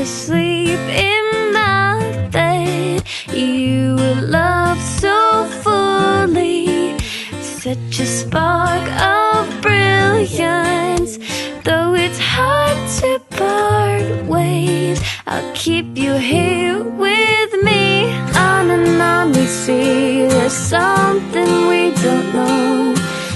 asleep in my bed. You love so fully, such a spark of brilliance. Though it's hard to part ways, I'll keep you here with me. On and on we see there's something we don't know.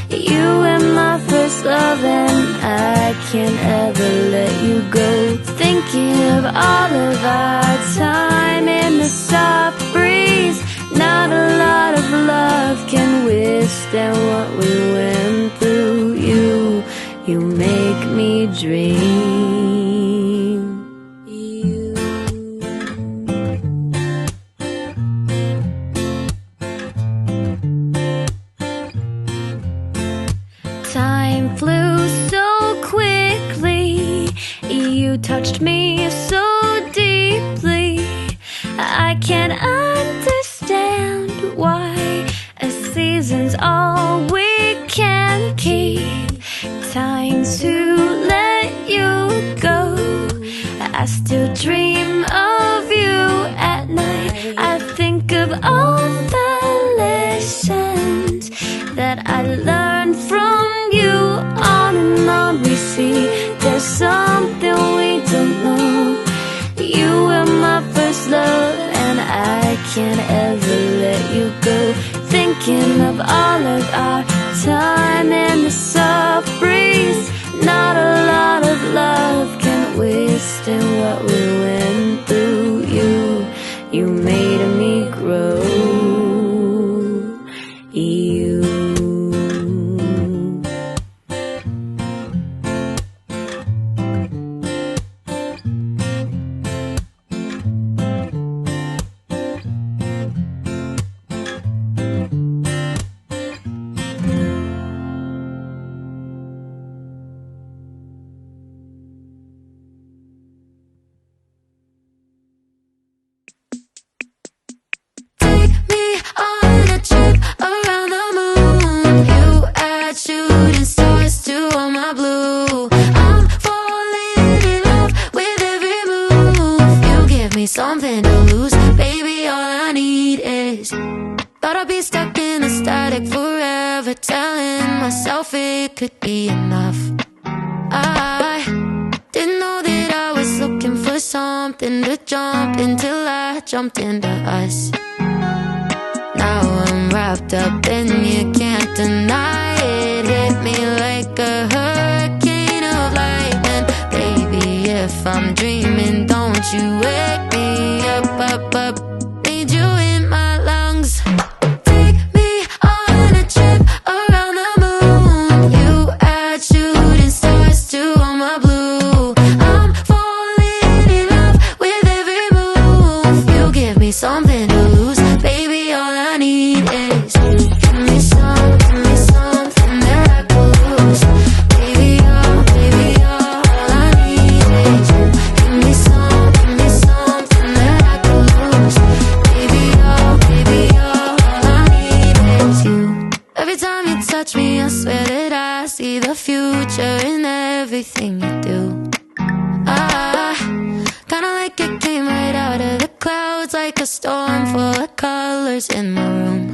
You were my first love and I can't ever let you go. Thinking of all of our time in the soft breeze. Not a lot of love can withstand what we went through. You make me dream. Time flew so quickly. You touched me so deeply. I can't understand why a season's all we can keep. Time to let you go. I still dream of you at night. I think of all the lessons that I learned from you. On and on we see there's something we don't know. You were my first love and I can't ever let you go. Thinking of all of our time in the soft breeze. Not a lot of love can withstand what we went through. You made me grow. Something to lose, baby, all I need is. Thought I'd be stuck in a static forever, telling myself it could be enough. I didn't know that I was looking for something to jump until I jumped into us. Now I'm wrapped up and you can't deny it. Hit me like a hurricane of lightning. Baby, if I'm dreaming, don't you wake me up, up, up. Need you in my lungs. Take me on a trip around the moon. You add shooting stars to all my blue. I'm falling in love with every move. You give me something to lose, baby, all I need is you. Give me something miraculous. Baby, all I need is you. Give me something miraculous. Baby, all I need is you. Every time you touch me, I swear that I see the future in everything you do. Kinda like it came right out of the clouds, like a storm full of colors in my room.